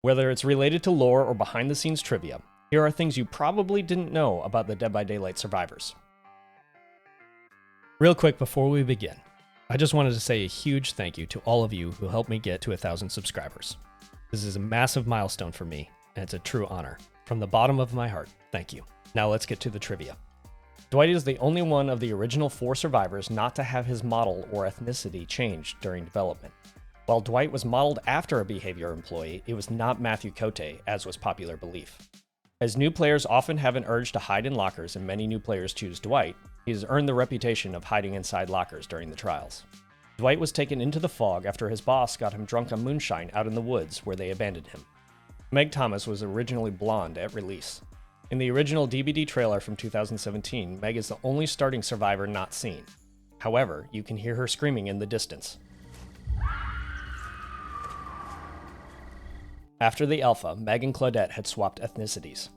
Whether it's related to lore or behind-the-scenes trivia, here are things you probably didn't know about the Dead by Daylight survivors. Real quick before we begin, I just wanted to say a huge thank you to all of you who helped me get to 1,000 subscribers. This is a massive milestone for me, and it's a true honor. From the bottom of my heart, thank you. Now let's get to the trivia. Dwight is the only one of the original 4 survivors not to have his model or ethnicity changed during development. While Dwight was modeled after a behavior employee, it was not Matthew Cote, as was popular belief. As new players often have an urge to hide in lockers and many new players choose Dwight, he has earned the reputation of hiding inside lockers during the trials. Dwight was taken into the fog after his boss got him drunk on moonshine out in the woods where they abandoned him. Meg Thomas was originally blonde at release. In the original DBD trailer from 2017, Meg is the only starting survivor not seen. However, you can hear her screaming in the distance. After the alpha, Meg and Claudette had swapped ethnicities.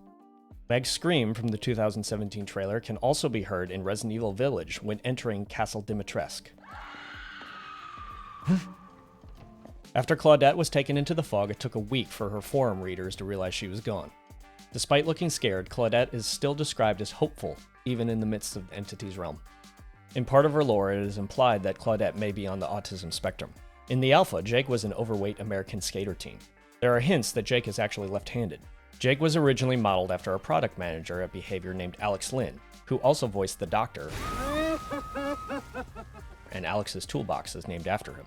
Meg's scream from the 2017 trailer can also be heard in Resident Evil Village when entering Castle Dimitrescu. After Claudette was taken into the fog, it took a week for her forum readers to realize she was gone. Despite looking scared, Claudette is still described as hopeful, even in the midst of the entity's realm. In part of her lore, it is implied that Claudette may be on the autism spectrum. In the alpha, Jake was an overweight American skater teen. There are hints that Jake is actually left-handed. Jake was originally modeled after a product manager at Behavior named Alex Lynn, who also voiced the Doctor, and Alex's toolbox is named after him.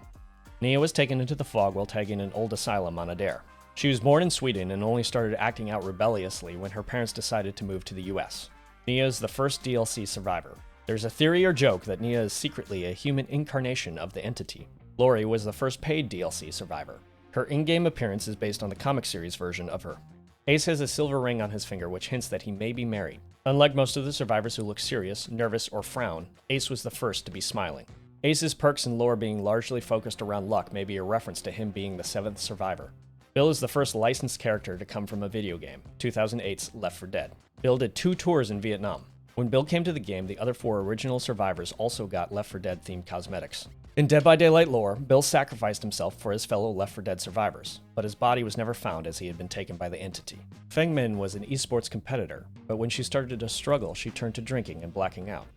Nea was taken into the fog while tagging an old asylum on a dare. She was born in Sweden and only started acting out rebelliously when her parents decided to move to the US. Nea is the first DLC survivor. There's a theory or joke that Nea is secretly a human incarnation of the entity. Laurie was the first paid DLC survivor. Her in-game appearance is based on the comic series version of her. Ace has a silver ring on his finger which hints that he may be married. Unlike most of the survivors who look serious, nervous, or frown, Ace was the first to be smiling. Ace's perks and lore being largely focused around luck may be a reference to him being the 7th survivor. Bill is the first licensed character to come from a video game, 2008's Left 4 Dead. Bill did 2 tours in Vietnam. When Bill came to the game, the other 4 original survivors also got Left 4 Dead themed cosmetics. In Dead by Daylight lore, Bill sacrificed himself for his fellow Left 4 Dead survivors, but his body was never found as he had been taken by the entity. Feng Min was an esports competitor, but when she started to struggle, she turned to drinking and blacking out.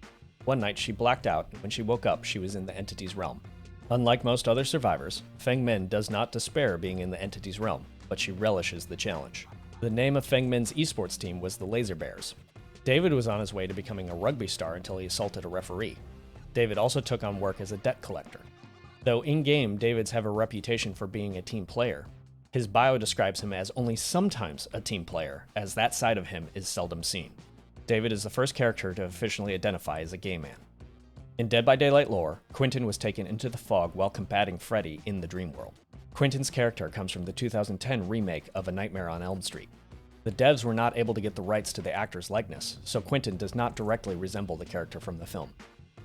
One night, she blacked out, and when she woke up, she was in the entity's realm. Unlike most other survivors, Feng Min does not despair being in the entity's realm, but she relishes the challenge. The name of Feng Min's esports team was the Laser Bears. David was on his way to becoming a rugby star until he assaulted a referee. David also took on work as a debt collector. Though in-game, Davids have a reputation for being a team player, his bio describes him as only sometimes a team player, as that side of him is seldom seen. David is the first character to officially identify as a gay man. In Dead by Daylight lore, Quentin was taken into the fog while combating Freddy in the dream world. Quentin's character comes from the 2010 remake of A Nightmare on Elm Street. The devs were not able to get the rights to the actor's likeness, so Quentin does not directly resemble the character from the film.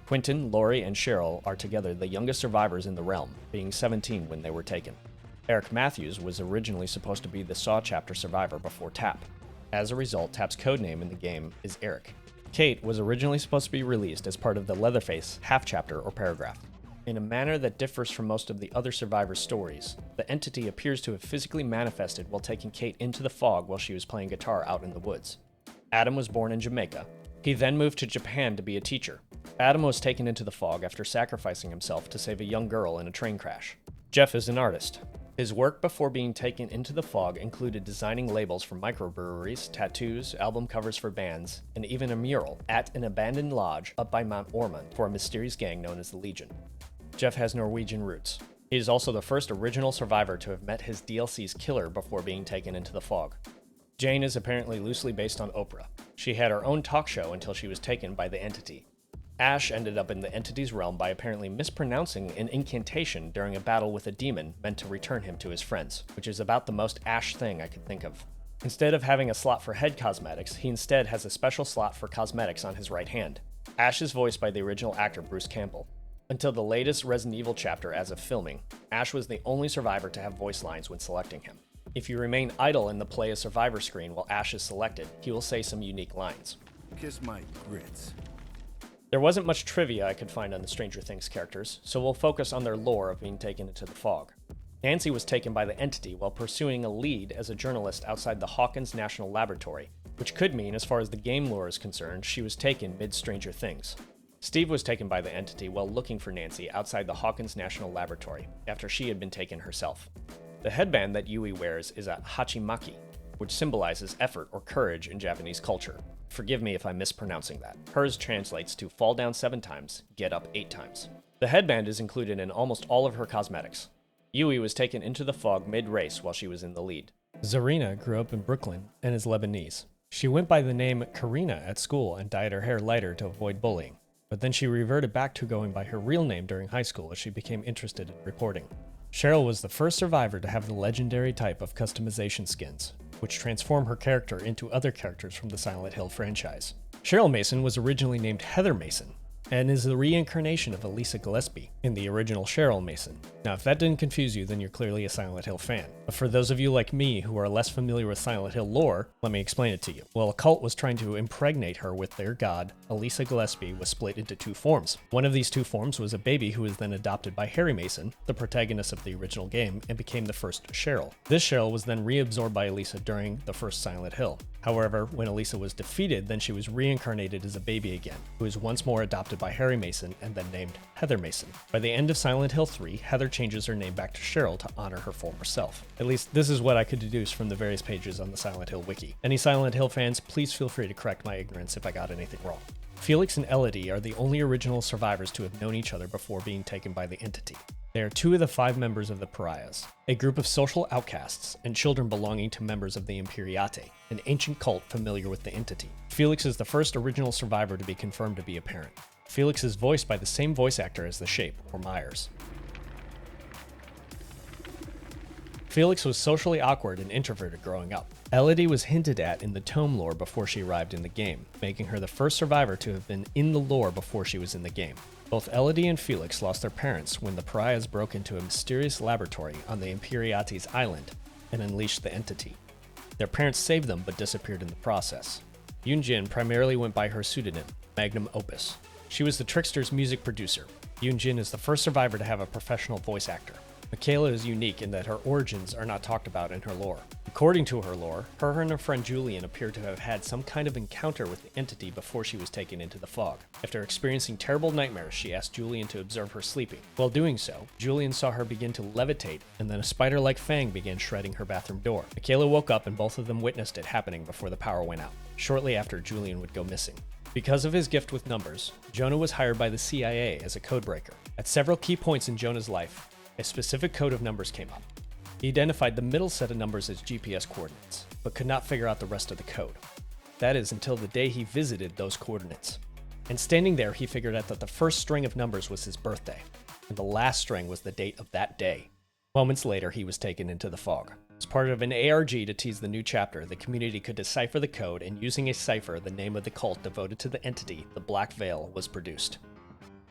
Quentin, Laurie, and Cheryl are together the youngest survivors in the realm, being 17 when they were taken. Eric Matthews was originally supposed to be the Saw chapter survivor before Tapp. As a result, Tapp's codename in the game is Eric. Kate was originally supposed to be released as part of the Leatherface half-chapter or paragraph. In a manner that differs from most of the other survivors' stories, the entity appears to have physically manifested while taking Kate into the fog while she was playing guitar out in the woods. Adam was born in Jamaica. He then moved to Japan to be a teacher. Adam was taken into the fog after sacrificing himself to save a young girl in a train crash. Jeff is an artist. His work before being taken into the fog included designing labels for microbreweries, tattoos, album covers for bands, and even a mural at an abandoned lodge up by Mount Ormond for a mysterious gang known as the Legion. Jeff has Norwegian roots. He is also the first original survivor to have met his DLC's killer before being taken into the fog. Jane is apparently loosely based on Oprah. She had her own talk show until she was taken by the entity. Ash ended up in the entity's realm by apparently mispronouncing an incantation during a battle with a demon meant to return him to his friends, which is about the most Ash thing I could think of. Instead of having a slot for head cosmetics, he instead has a special slot for cosmetics on his right hand. Ash is voiced by the original actor Bruce Campbell. Until the latest Resident Evil chapter as of filming, Ash was the only survivor to have voice lines when selecting him. If you remain idle in the Play a Survivor screen while Ash is selected, he will say some unique lines. Kiss my grits. There wasn't much trivia I could find on the Stranger Things characters, so we'll focus on their lore of being taken into the fog. Nancy was taken by the Entity while pursuing a lead as a journalist outside the Hawkins National Laboratory, which could mean, as far as the game lore is concerned, she was taken mid-Stranger Things. Steve was taken by the Entity while looking for Nancy outside the Hawkins National Laboratory, after she had been taken herself. The headband that Yui wears is a hachimaki, which symbolizes effort or courage in Japanese culture. Forgive me if I'm mispronouncing that. Hers translates to fall down 7 times, get up 8 times. The headband is included in almost all of her cosmetics. Yui was taken into the fog mid-race while she was in the lead. Zarina grew up in Brooklyn and is Lebanese. She went by the name Karina at school and dyed her hair lighter to avoid bullying, but then she reverted back to going by her real name during high school as she became interested in reporting. Cheryl was the first survivor to have the legendary type of customization skins, which transform her character into other characters from the Silent Hill franchise. Cheryl Mason was originally named Heather Mason, and is the reincarnation of Elisa Gillespie in the original Cheryl Mason. Now, if that didn't confuse you, then you're clearly a Silent Hill fan. But for those of you like me who are less familiar with Silent Hill lore, let me explain it to you. Well, a cult was trying to impregnate her with their god. Elisa Gillespie was split into 2 forms. One of these 2 forms was a baby who was then adopted by Harry Mason, the protagonist of the original game, and became the first Cheryl. This Cheryl was then reabsorbed by Elisa during the first Silent Hill. However, when Elisa was defeated, then she was reincarnated as a baby again, who was once more adopted by Harry Mason and then named Heather Mason. By the end of Silent Hill 3, Heather changes her name back to Cheryl to honor her former self. At least this is what I could deduce from the various pages on the Silent Hill Wiki. Any Silent Hill fans, please feel free to correct my ignorance if I got anything wrong. Felix and Elodie are the only original survivors to have known each other before being taken by the Entity. They are 2 of the 5 members of the Pariahs, a group of social outcasts and children belonging to members of the Imperiate, an ancient cult familiar with the Entity. Felix is the first original survivor to be confirmed to be a parent. Felix is voiced by the same voice actor as the Shape, or Myers. Felix was socially awkward and introverted growing up. Elodie was hinted at in the tome lore before she arrived in the game, making her the first survivor to have been in the lore before she was in the game. Both Elodie and Felix lost their parents when the Pariahs broke into a mysterious laboratory on the Imperiate's island and unleashed the Entity. Their parents saved them but disappeared in the process. Yoon-jin primarily went by her pseudonym, Magnum Opus. She was the Trickster's music producer. Yoon-jin is the first survivor to have a professional voice actor. Mikaela is unique in that her origins are not talked about in her lore. According to her lore, her and her friend Julian appear to have had some kind of encounter with the Entity before she was taken into the fog. After experiencing terrible nightmares, she asked Julian to observe her sleeping. While doing so, Julian saw her begin to levitate, and then a spider-like fang began shredding her bathroom door. Mikaela woke up and both of them witnessed it happening before the power went out. Shortly after, Julian would go missing. Because of his gift with numbers, Jonah was hired by the CIA as a codebreaker. At several key points in Jonah's life, a specific code of numbers came up. He identified the middle set of numbers as GPS coordinates, but could not figure out the rest of the code. That is until the day he visited those coordinates. And standing there, he figured out that the first string of numbers was his birthday, and the last string was the date of that day. Moments later, he was taken into the fog. As part of an ARG to tease the new chapter, the community could decipher the code, and using a cipher, the name of the cult devoted to the Entity, the Black Veil, was produced.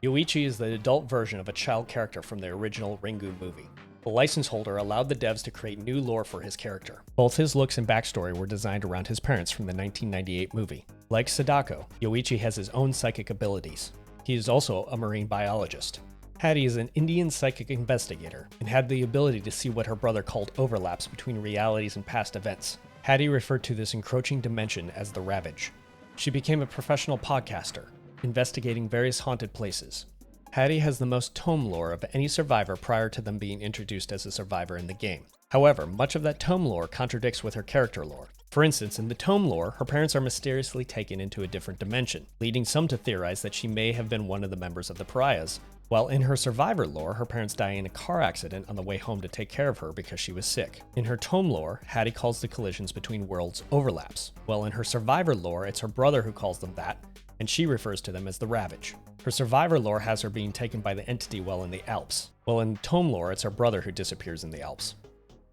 Yoichi is the adult version of a child character from the original Ringu movie. The license holder allowed the devs to create new lore for his character. Both his looks and backstory were designed around his parents from the 1998 movie. Like Sadako, Yoichi has his own psychic abilities. He is also a marine biologist. Haddie is an Indian psychic investigator and had the ability to see what her brother called overlaps between realities and past events. Haddie referred to this encroaching dimension as the Ravage. She became a professional podcaster, investigating various haunted places. Haddie has the most tome lore of any survivor prior to them being introduced as a survivor in the game. However, much of that tome lore contradicts with her character lore. For instance, in the tome lore, her parents are mysteriously taken into a different dimension, leading some to theorize that she may have been one of the members of the Pariahs, while in her survivor lore, her parents die in a car accident on the way home to take care of her because she was sick. In her tome lore, Haddie calls the collisions between worlds overlaps, while in her survivor lore, it's her brother who calls them that, and she refers to them as the Ravage. Her survivor lore has her being taken by the Entity while in the Alps, while in tome lore, it's her brother who disappears in the Alps.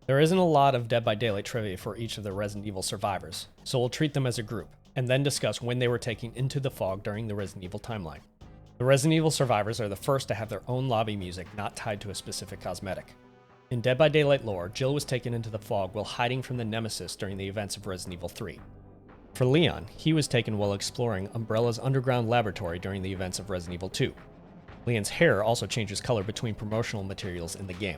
There isn't a lot of Dead by Daylight trivia for each of the Resident Evil survivors, so we'll treat them as a group, and then discuss when they were taken into the fog during the Resident Evil timeline. The Resident Evil survivors are the first to have their own lobby music not tied to a specific cosmetic. In Dead by Daylight lore, Jill was taken into the fog while hiding from the Nemesis during the events of Resident Evil 3. For Leon, he was taken while exploring Umbrella's underground laboratory during the events of Resident Evil 2. Leon's hair also changes color between promotional materials in the game.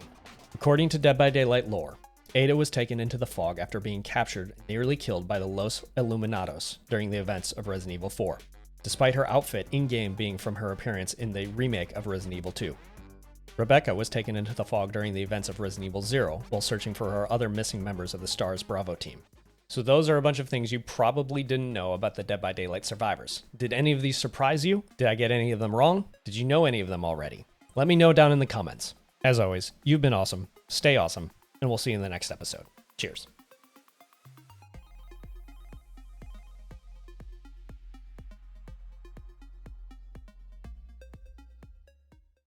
According to Dead by Daylight lore, Ada was taken into the fog after being captured and nearly killed by the Los Illuminados during the events of Resident Evil 4, despite her outfit in-game being from her appearance in the remake of Resident Evil 2. Rebecca was taken into the fog during the events of Resident Evil 0 while searching for her other missing members of the STARS Bravo team. So those are a bunch of things you probably didn't know about the Dead by Daylight survivors. Did any of these surprise you? Did I get any of them wrong? Did you know any of them already? Let me know down in the comments. As always, you've been awesome, stay awesome, and we'll see you in the next episode. Cheers.